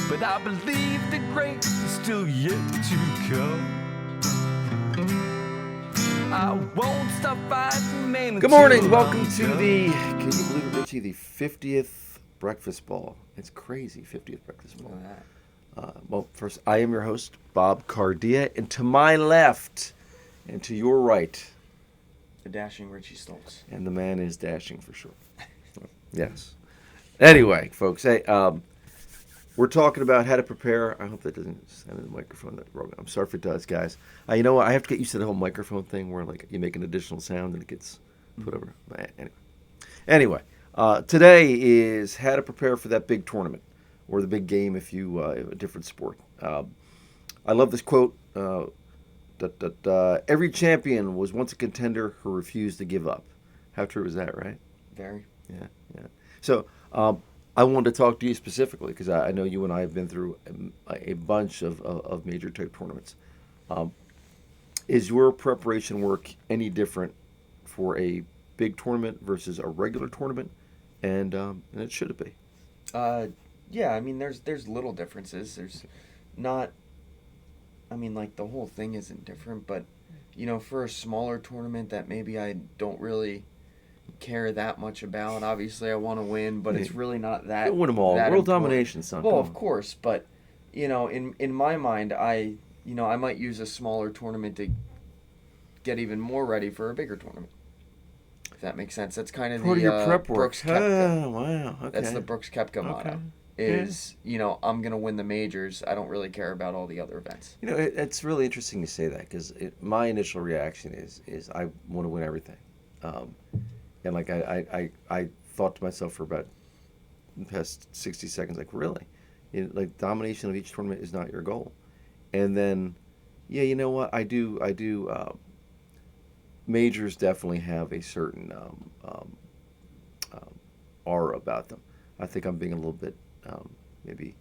but I believe the great is still yet to come. I won't stop fighting, man. Good morning. Welcome to the, can you believe it, Richie, the 50th Breakfast Ball. It's crazy, 50th Breakfast Ball. Well, first, I am your host, Bob Cardia, and to my left and to your right, the dashing Richie Stoltz. And the man is dashing for sure. Yes. Anyway, folks, hey, we're talking about how to prepare. I hope that doesn't sound in the microphone that wrong. I'm sorry if it does, guys. You know what? I have to get used to the whole microphone thing where like you make an additional sound and it gets put over. Anyway, today is how to prepare for that big tournament or the big game if you a different sport. I love this quote. Every champion was once a contender who refused to give up. How true is that, right? Very. Yeah. So I wanted to talk to you specifically because I know you and I have been through a bunch of major type tournaments. Is your preparation work any different for a big tournament versus a regular tournament? And it should it be? Yeah, I mean, there's little differences. There's not. I mean, like, the whole thing isn't different, but, you know, for a smaller tournament that maybe I don't really care that much about, obviously I want to win, but it's really not that. You'll win them all. World important. Domination, son. Well, of course, but, you know, in my mind, I might use a smaller tournament to get even more ready for a bigger tournament. If that makes sense. That's kind of part of your prep work. Brooks Koepka. Oh, wow. Okay. That's the Brooks Koepka motto. You know, I'm going to win the majors. I don't really care about all the other events. You know, it's really interesting you say that because my initial reaction is I want to win everything. And like I thought to myself for about the past 60 seconds, like, really? Like, domination of each tournament is not your goal. And then, yeah, you know what? I do majors definitely have a certain aura about them. I think I'm being a little bit maybe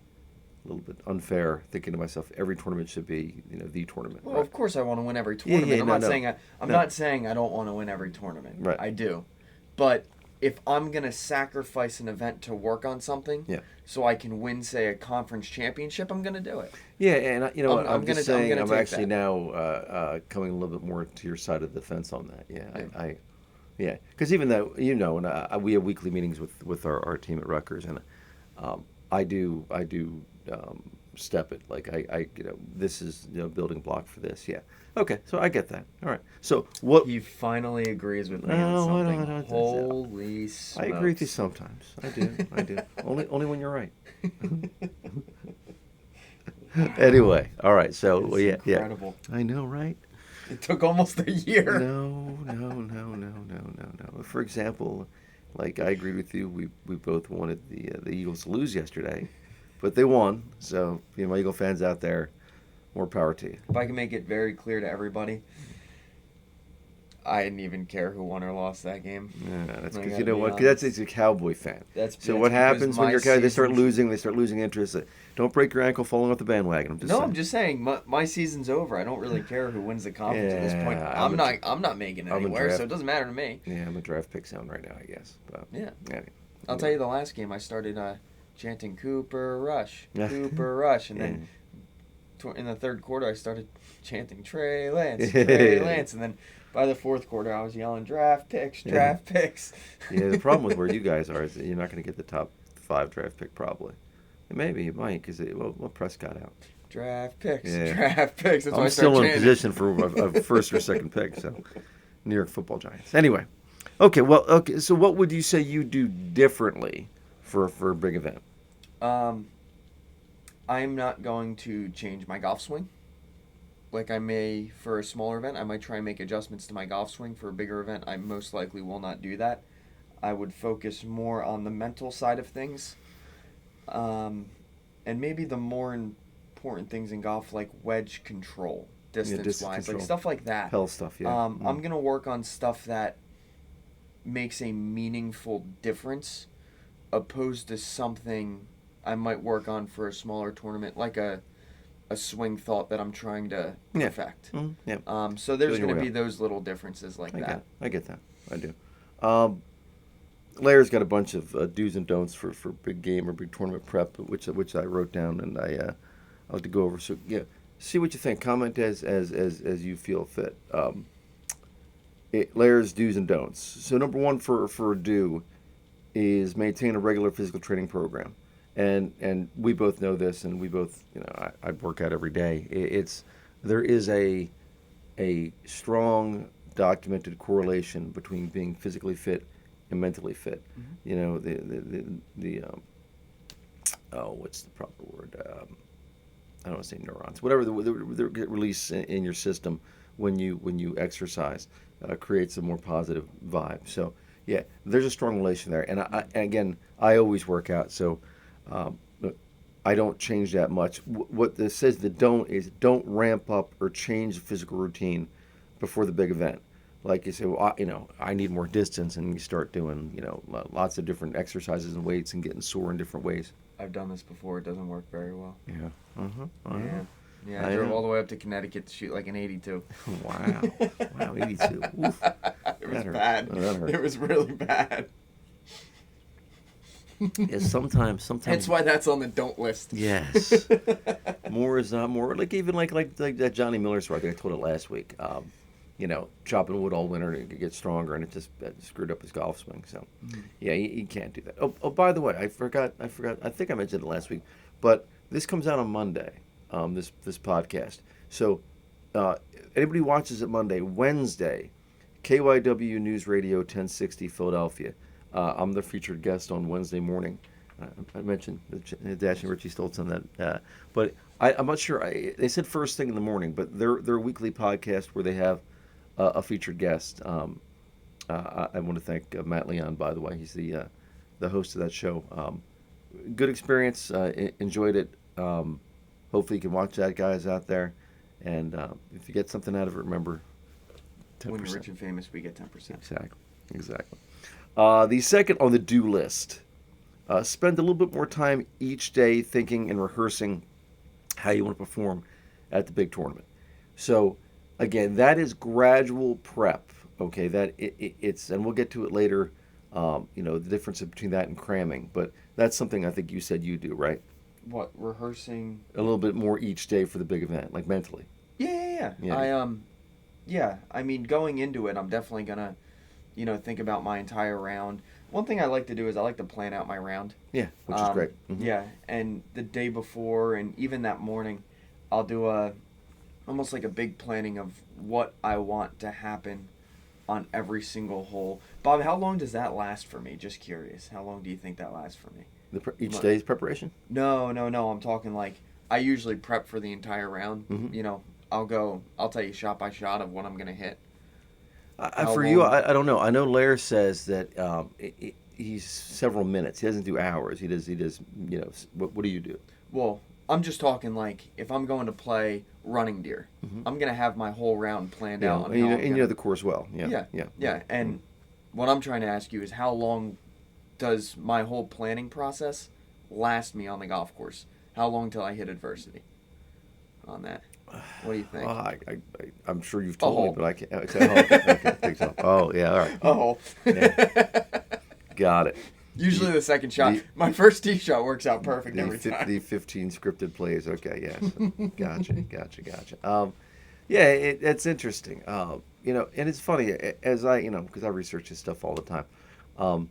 a little bit unfair, thinking to myself every tournament should be, you know, the tournament. Well, right? Of course I want to win every tournament. I'm not saying I don't want to win every tournament. Right. I do. But if I'm going to sacrifice an event to work on something so I can win, say, a conference championship, I'm going to do it. Yeah, and you know what? I'm actually that. now coming a little bit more to your side of the fence on that. Yeah, because even though, you know, and we have weekly meetings with our team at Rutgers, and I do step it. Like, I you know, this is, you know, building block for this. Yeah. Okay, so I get that. All right. So what? He finally agrees with me on something. No, Holy smokes. I agree with you sometimes. I do. Only when you're right. Anyway, all right. So incredible. I know, right? It took almost a year. No. For example, like, I agree with you. We both wanted the Eagles to lose yesterday, but they won. So, you know, my Eagle fans out there, more power to you. If I can make it very clear to everybody, I didn't even care who won or lost that game. Yeah, that's because, you know what? Because it's a Cowboy fan. So what happens when they start losing interest. Don't break your ankle falling off the bandwagon. I'm just saying my season's over. I don't really care who wins the conference at this point. I'm not making it anywhere, so it doesn't matter to me. Yeah, I'm a draft pick zone right now, I guess. But, yeah. I'll tell you, the last game I started chanting Cooper Rush, Cooper Rush, and then in the third quarter I started chanting Trey Lance, and then by the fourth quarter I was yelling draft picks. Yeah, the problem with where you guys are is that you're not going to get the top 5 draft pick probably. Maybe you might, because Prescott out. Draft picks. That's I'm still in position for a first or second pick, so New York Football Giants. Anyway, okay. So what would you say you do differently for a big event? I'm not going to change my golf swing. Like I may for a smaller event, I might try and make adjustments to my golf swing. For a bigger event, I most likely will not do that. I would focus more on the mental side of things. And maybe the more important things in golf, like wedge control, distance-wise, like stuff like that. Hell stuff, yeah. I'm going to work on stuff that makes a meaningful difference, opposed to something I might work on for a smaller tournament, like a swing thought that I'm trying to perfect. So there's going to be those little differences like that. I get that. I do. Larry's got a bunch of do's and don'ts for big game or big tournament prep, which I wrote down and I like to go over. So yeah, see what you think. Comment as you feel fit. Larry's do's and don'ts. So number one for a do is maintain a regular physical training program, and we both know this, and we both I work out every day. There is a strong documented correlation between being physically fit and mentally fit. Mm-hmm. You know, what's the proper word? I don't want to say neurons. Whatever the get release in your system when you exercise creates a more positive vibe. So yeah, there's a strong relation there. And again, I always work out, so I don't change that much. What this says the don't is don't ramp up or change the physical routine before the big event. Like you say, well, I need more distance, and you start doing, lots of different exercises and weights and getting sore in different ways. I've done this before. It doesn't work very well. Yeah. Yeah. Yeah, I drove all the way up to Connecticut to shoot like an 82. Wow. Wow, 82. Oof. It was That hurt. bad. Oh, that hurt. It was really bad. Yeah, sometimes. That's why that's on the don't list. Yes. More is not more. Like even like that Johnny Miller story. I think I told it last week. Chopping wood all winter to get stronger, and it just screwed up his golf swing. So, yeah, you can't do that. Oh, by the way, I forgot. I think I mentioned it last week, but this comes out on Monday. This podcast. So, anybody who watches it Monday, Wednesday, KYW News Radio 1060 Philadelphia. I'm the featured guest on Wednesday morning. I mentioned Dashing Richie Stoltz on that, but I'm not sure. They said first thing in the morning, but their weekly podcast where they have a featured guest. I want to thank Matt Leon, by the way. He's the host of that show. Good experience. Enjoyed it. Hopefully you can watch that, guys, out there. And if you get something out of it, remember 10%. When you're rich and famous, we get 10%. Exactly. The second on the do list, spend a little bit more time each day thinking and rehearsing how you want to perform at the big tournament. So, again, that is gradual prep. Okay, that it's, and we'll get to it later. The difference between that and cramming, but that's something I think you said you do, right? What, rehearsing? A little bit more each day for the big event, like mentally. Yeah. I mean, going into it, I'm definitely gonna, think about my entire round. One thing I like to do is I like to plan out my round. Yeah, which is great. Mm-hmm. Yeah, and the day before and even that morning, I'll do almost like a big planning of what I want to happen on every single hole. Bob, how long does that last for me? Just curious. How long do you think that lasts for me? Each day's preparation? No. I'm talking like I usually prep for the entire round. Mm-hmm. I'll tell you shot by shot of what I'm going to hit. You, I don't know. I know Lair says that he's several minutes. He doesn't do hours. He does. What do you do? Well, I'm just talking like if I'm going to play running deer, I'm going to have my whole round planned out. And you know the course well. Yeah. And what I'm trying to ask you is how long does my whole planning process last me on the golf course? How long till I hit adversity on that? What do you think? I'm sure you've told me, but I can't. Okay, think so. Oh, yeah, all right. Oh. Yeah. Got it. Usually the second shot. My first tee shot works out perfect every time. The 15 scripted plays. Okay, yes. Gotcha. It's interesting. And it's funny, as because I research this stuff all the time.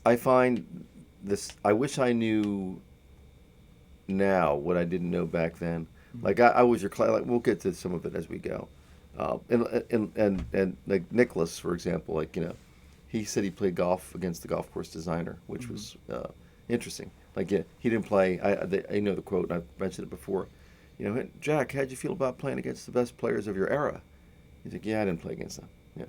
I find this, I wish I knew now what I didn't know back then. Like I was your class. Like we'll get to some of it as we go. And like Nicholas, for example, he said he played golf against the golf course designer, which was interesting. Like he didn't play. I know the quote, and I've mentioned it before. Jack, how'd you feel about playing against the best players of your era? He's like, yeah, I didn't play against them. Yeah.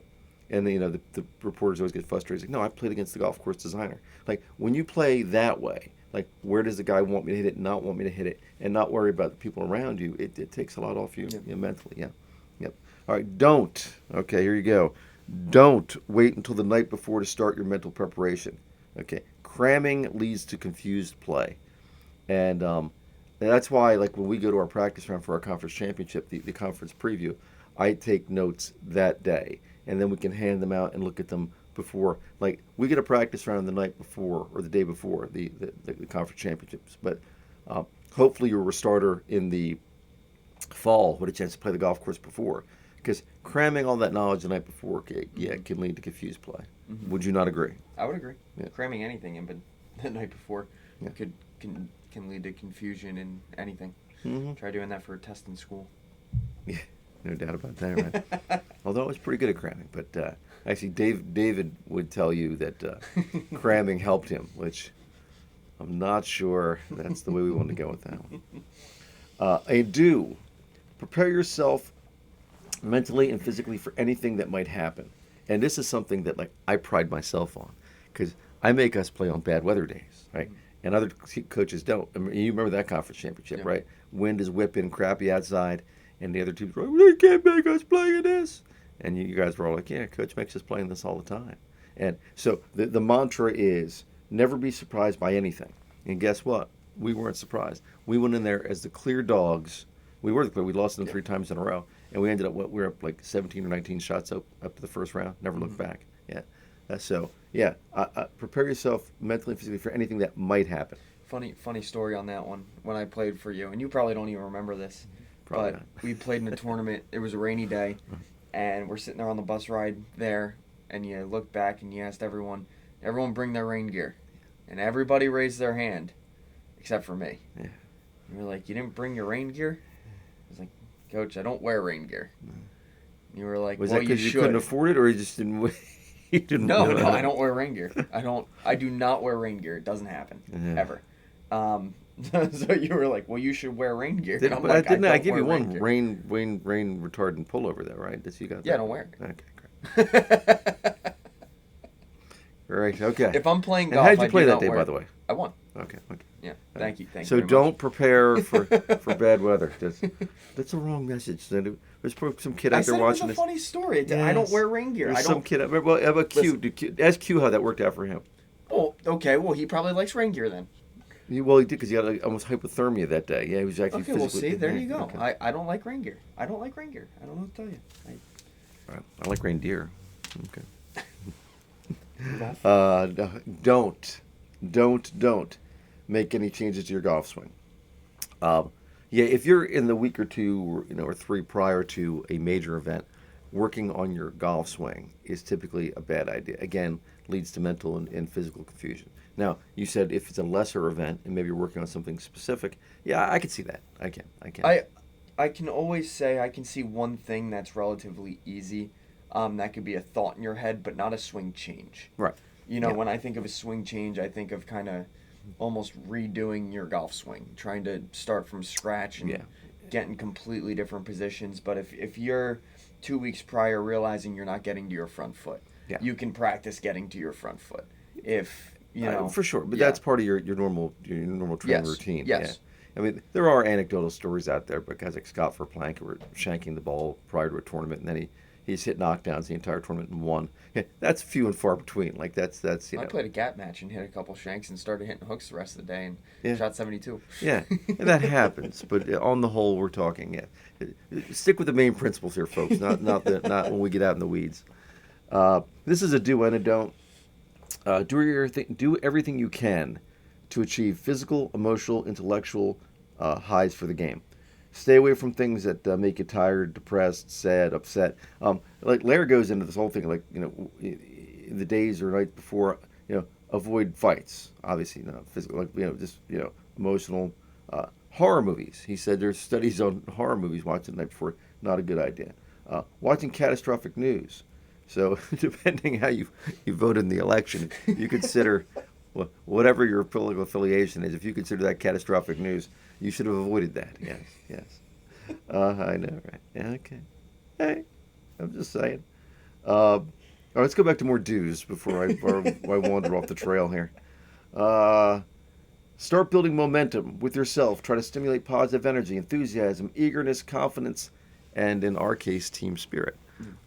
And then, the reporters always get frustrated. He's like, no, I played against the golf course designer. Like when you play that way. Like, where does the guy want me to hit it, not want me to hit it, and not worry about the people around you, it takes a lot off you, mentally, Yep. All right, don't. Okay, here you go. Don't wait until the night before to start your mental preparation. Okay, cramming leads to confused play. And that's why, like, when we go to our practice round for our conference championship, the conference preview, I take notes that day. And then we can hand them out and look at them before. Like we get a practice round the night before or the day before the conference championships. But hopefully you're a starter in the fall with a chance to play the golf course before. Because cramming all that knowledge the night before, can lead to confused play. Mm-hmm. Would you not agree? I would agree. Yeah. Cramming anything in, but the night before Yeah. can lead to confusion in anything. Mm-hmm. Try doing that for a test in school. Yeah, no doubt about that, right? Although I was pretty good at cramming, but actually, David would tell you that cramming helped him, which I'm not sure that's the way we want to go with that one. Prepare yourself mentally and physically for anything that might happen, and this is something that like I pride myself on, because I make us play on bad weather days, right? And other coaches don't. I mean, you remember that conference championship, Yeah. right? Wind is whipping, crappy outside, and the other teams were like, they can't make us play in this. And you guys were all like, yeah, coach makes us play in this all the time. And so the mantra is never be surprised by anything. And guess what? We weren't surprised. We went in there as the clear dogs. We were the clear. We lost them 3 times in a row. And we ended up, we were up like 17 or 19 shots up to the first round. Never looked back. Yeah. Prepare yourself mentally and physically for anything that might happen. Funny story on that one. When I played for you, and you probably don't even remember this, Probably but not. we played in a tournament. It was a rainy day, and we're sitting there on the bus ride there, and you look back and you asked everyone bring their rain gear, and everybody raised their hand, except for me. Yeah. You were like, you didn't bring your rain gear? I was like, Coach, I don't wear rain gear. You were like, Was well, that because you should. couldn't afford it, or you just didn't? You didn't No, know no, how? I don't wear rain gear. I do not wear rain gear. It doesn't happen Yeah. ever. So you were like, well, you should wear rain gear. Did, And I'm but like, I didn't. I don't give you wear one gear. rain retardant pullover though, right? That's you got. Yeah, I that? don't wear it. Okay, great. Right. Okay. If I'm playing And golf, how did you I play do that not day, wear by it. the way? I won. Okay. Yeah. Thank you. Thank So you. very don't much. prepare for bad weather. That's a wrong message. There's probably some kid I out there said it was watching a this. funny story. I don't Yes. wear rain gear. There's I some don't. kid out there. Well, how about Q? Ask Q how that worked out for him. Oh, okay. Well, he probably likes rain gear then. He did because he got like, almost hypothermia that day. Yeah, he was actually Okay. Well, physically. see, there yeah, you go. okay. I don't like rain gear. I don't like rain gear. I don't know what to tell you. Right. I like reindeer. Okay. Golf. Don't make any changes to your golf swing. If you're in the week or 2, or 3 prior to a major event, working on your golf swing is typically a bad idea. Again, leads to mental and physical confusion. Now, you said if it's a lesser event and maybe you're working on something specific, yeah, I can see that. I can. I can always say I can see one thing that's relatively easy. That could be a thought in your head, but not a swing change. Right. Yeah. When I think of a swing change, I think of kind of almost redoing your golf swing, trying to start from scratch and Yeah. get in completely different positions. But if you're 2 weeks prior realizing you're not getting to your front foot, Yeah. you can practice getting to your front foot. If you know, for sure, but yeah. that's part of your normal training Yes, routine. yes. Yeah. I mean, there are anecdotal stories out there, but guys like Scott Verplank who were shanking the ball prior to a tournament, and then he's hit knockdowns the entire tournament and won. Yeah, that's few and far between. Like that's I played a gap match and hit a couple shanks and started hitting hooks the rest of the day and Yeah. shot 72. Yeah, and that happens. But on the whole, we're talking. Yeah, stick with the main principles here, folks. Not when we get out in the weeds. This is a do and a don't. Do everything you can to achieve physical, emotional, intellectual highs for the game. Stay away from things that make you tired, depressed, sad, upset. Like Larry goes into this whole thing, like in the days or night before, avoid fights. Obviously, not physical, like just emotional. Horror movies. He said there's studies on horror movies watching the night before. Not a good idea. Watching catastrophic news. So depending how you vote in the election, you consider whatever your political affiliation is. If you consider that catastrophic news, you should have avoided that. Yes. I know, right? Yeah, okay. Hey, I'm just saying. All right, let's go back to more do's before I wander off the trail here. Start building momentum with yourself. Try to stimulate positive energy, enthusiasm, eagerness, confidence, and in our case, team spirit.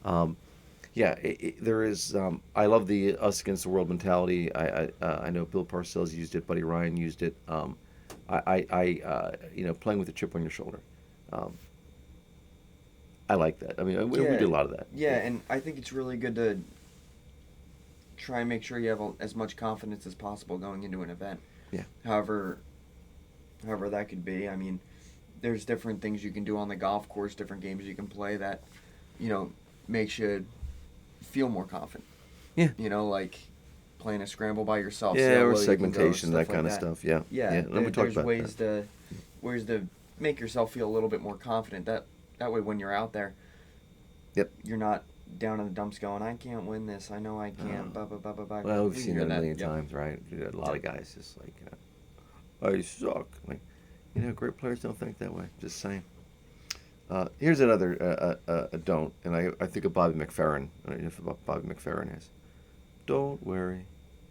There is. I love the us against the world mentality. I know Bill Parcells used it. Buddy Ryan used it. Playing with a chip on your shoulder. I like that. I mean, we did a lot of that. Yeah, and I think it's really good to try and make sure you have as much confidence as possible going into an event. Yeah. However that could be. I mean, there's different things you can do on the golf course, different games you can play that, makes you feel more confident. Yeah. Like playing a scramble by yourself. Yeah, see how or well you can go, segmentation, that like kind of stuff. Yeah. Yeah, And we talked there's about ways that. to make yourself feel a little bit more confident. That way, when you're out there, Yep. you're not down in the dumps going, I can't win this. I know I can't. Blah blah blah blah blah. Well, we've We seen hear that a million Yep. times, right? A lot of guys just like, I suck. Like, great players don't think that way. Just saying. Here's another don't, and I think of Bobby McFerrin. I don't know if Bobby McFerrin is. Don't worry.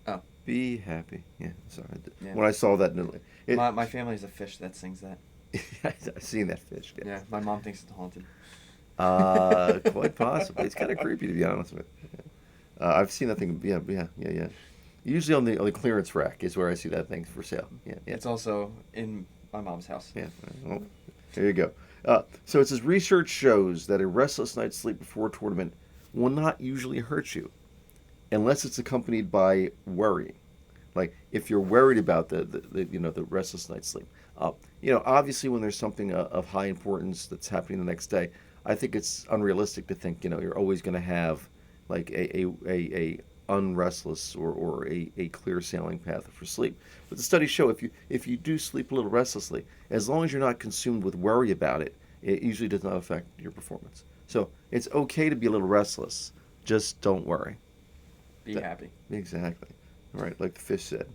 Oh. Be happy. Yeah, sorry. Yeah. When I saw that, My family's a fish that sings that. I've seen that fish. Yeah, my mom thinks it's haunted. Quite possibly. It's kind of creepy, to be honest with you. I've seen that thing. Yeah. Usually on the clearance rack is where I see that thing for sale. Yeah. It's also in my mom's house. Yeah. Well, there you go. So it says research shows that a restless night's sleep before a tournament will not usually hurt you, unless it's accompanied by worrying. Like if you're worried about the restless night's sleep. Obviously when there's something of high importance that's happening the next day, I think it's unrealistic to think you're always going to have like a unrestless or a clear sailing path for sleep. But the studies show if you do sleep a little restlessly, as long as you're not consumed with worry about it, it usually does not affect your performance. So it's okay to be a little restless, just don't worry. Be happy. Exactly. All right, like the fish said.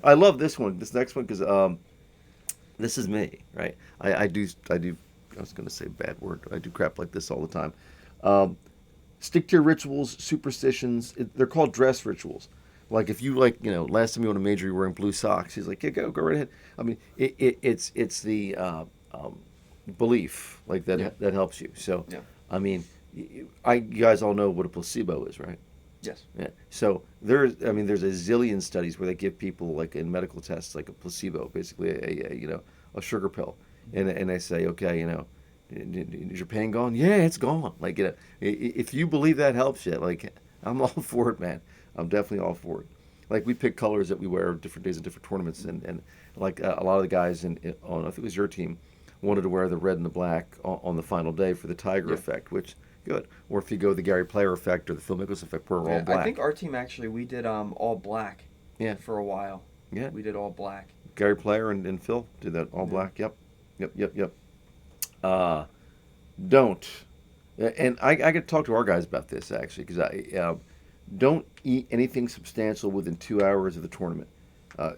I love this one, this next one, because this is me, right? I do. I was going to say a bad word. I do crap like this all the time. Stick to your rituals, superstitions. They're called dress rituals. Like if you last time you went to major, you were wearing blue socks. He's like, yeah, go right ahead. I mean, it's the belief like that Yeah. that helps you. So, Yeah. I mean, you guys all know what a placebo is, right? Yes. Yeah. So there's a zillion studies where they give people like in medical tests like a placebo, basically a sugar pill, and they say, okay, is your pain gone? Yeah, it's gone. Like if you believe that helps you, like I'm all for it, man. I'm definitely all for it. Like we pick colors that we wear different days of different tournaments, and like a lot of the guys on I think it was your team wanted to wear the red and the black on the final day for the Tiger Yeah. effect, which good. Or if you go the Gary Player effect or the Phil Mickelson effect, we're all black. I think our team actually we did all black. Yeah. For a while. Yeah. We did all black. Gary Player and Phil did that all black. Yep. Don't. And I got to talk to our guys about this actually because don't eat anything substantial within 2 hours of the tournament.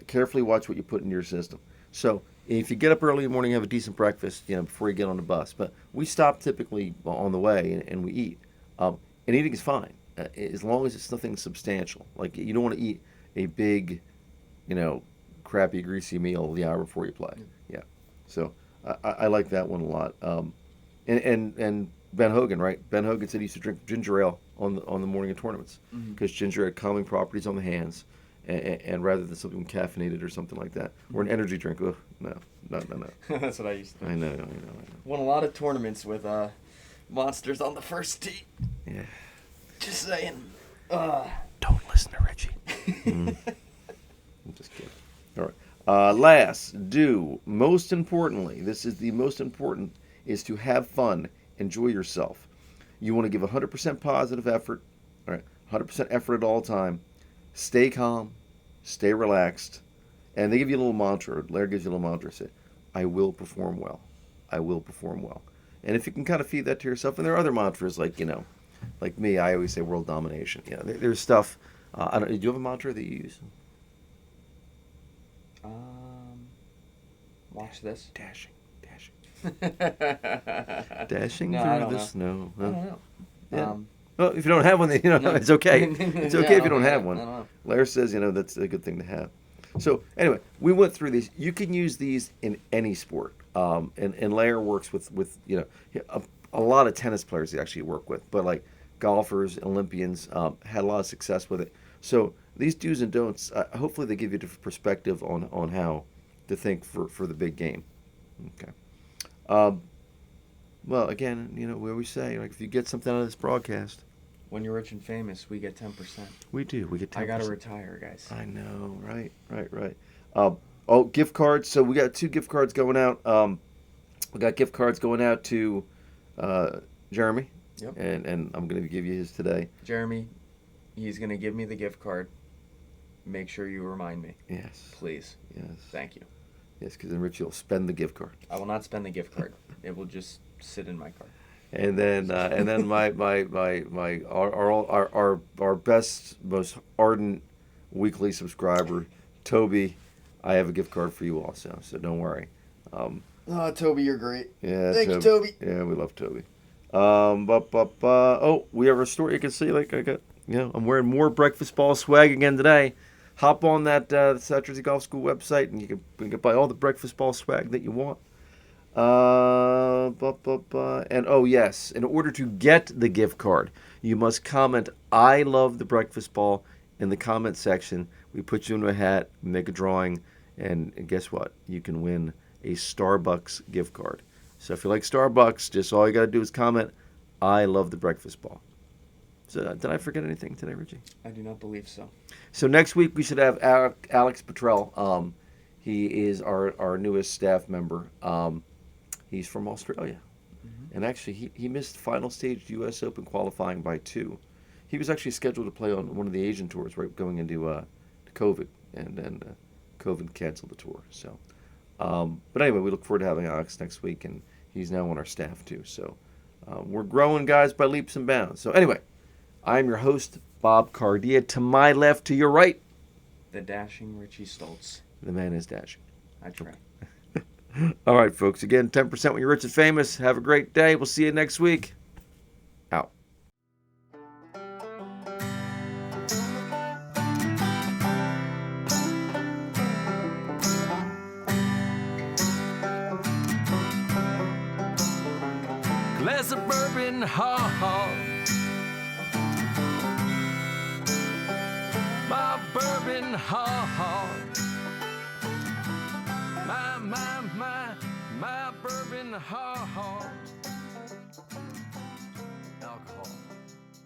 Carefully watch what you put in your system. So if you get up early in the morning, have a decent breakfast, before you get on the bus. But we stop typically on the way and we eat. And eating is fine as long as it's nothing substantial. Like you don't want to eat a big, crappy, greasy meal the hour before you play. Yeah. So I like that one a lot. And Ben Hogan, right? Ben Hogan said he used to drink ginger ale on the morning of tournaments because ginger had calming properties on the hands, and rather than something caffeinated or something like that, or an energy drink. Ugh, no. That's what I used to do. I know. Won a lot of tournaments with monsters on the first tee. Yeah. Just saying. Don't listen to Richie. I'm just kidding. All right. Most importantly, this is the most important, is to have fun, enjoy yourself. You want to give 100% positive effort, all right, 100% effort at all time. Stay calm, stay relaxed, and they give you a little mantra. Larry gives you a little mantra. Say, I will perform well. I will perform well. And if you can kind of feed that to yourself, and there are other mantras like like me, I always say world domination. There's stuff. I don't. Do you have a mantra that you use? Watch this. Dashing No, through I don't the know. snow. I don't know. Yeah. Well, if you don't have one, then No. it's okay. It's okay if you don't have I one. don't know. Larry says that's a good thing to have. So anyway, we went through these. You can use these in any sport. And Lair works with a lot of tennis players he actually work with, but like golfers, Olympians had a lot of success with it. So these do's and don'ts, hopefully they give you a different perspective on how to think for the big game. Okay. Well, again, we always say, like, if you get something out of this broadcast, When you're rich and famous, we get 10%. We do. We get 10%. I gotta retire, guys. I know, right. Gift cards. So we got 2 gift cards going out. We got gift cards going out to Jeremy. Yep. And I'm going to give you his today. Jeremy, he's gonna give me the gift card. Make sure you remind me. Yes. Please. Yes. Thank you. Yes, because then Richie will spend the gift card. I will not spend the gift card. It will just sit in my card. And then our best, most ardent weekly subscriber, Toby, I have a gift card for you also. So don't worry. Oh, Toby, you're great. Yeah, Thank you, Toby. Yeah, we love Toby. We have a story. You can see, like I got, I'm wearing more breakfast ball swag again today. Hop on that South Jersey Golf School website, and you can buy all the breakfast ball swag that you want. And oh yes, in order to get the gift card, you must comment "I love the breakfast ball" in the comment section. We put you in a hat, make a drawing, and guess what? You can win a Starbucks gift card. So if you like Starbucks, just all you gotta do is comment "I love the breakfast ball." So did I forget anything today, Richie? I do not believe so. So next week we should have Alex Petrell. He is our newest staff member. He's from Australia. Mm-hmm. And actually, he missed final stage U.S. Open qualifying by 2. He was actually scheduled to play on one of the Asian tours right going into COVID, and then COVID canceled the tour. So, but anyway, we look forward to having Alex next week, and he's now on our staff too. So we're growing, guys, by leaps and bounds. So anyway, I'm your host, Bob Cardia. To my left, to your right, the dashing Richie Stoltz. The man is dashing. I try. All right, folks. Again, 10% when you're rich and famous. Have a great day. We'll see you next week. Out. Glass of bourbon, ha. My bourbon, ha. My bourbon, ha. Alcohol.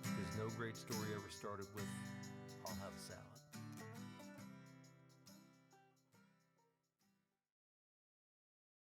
Because no great story ever started with, I'll have a salad.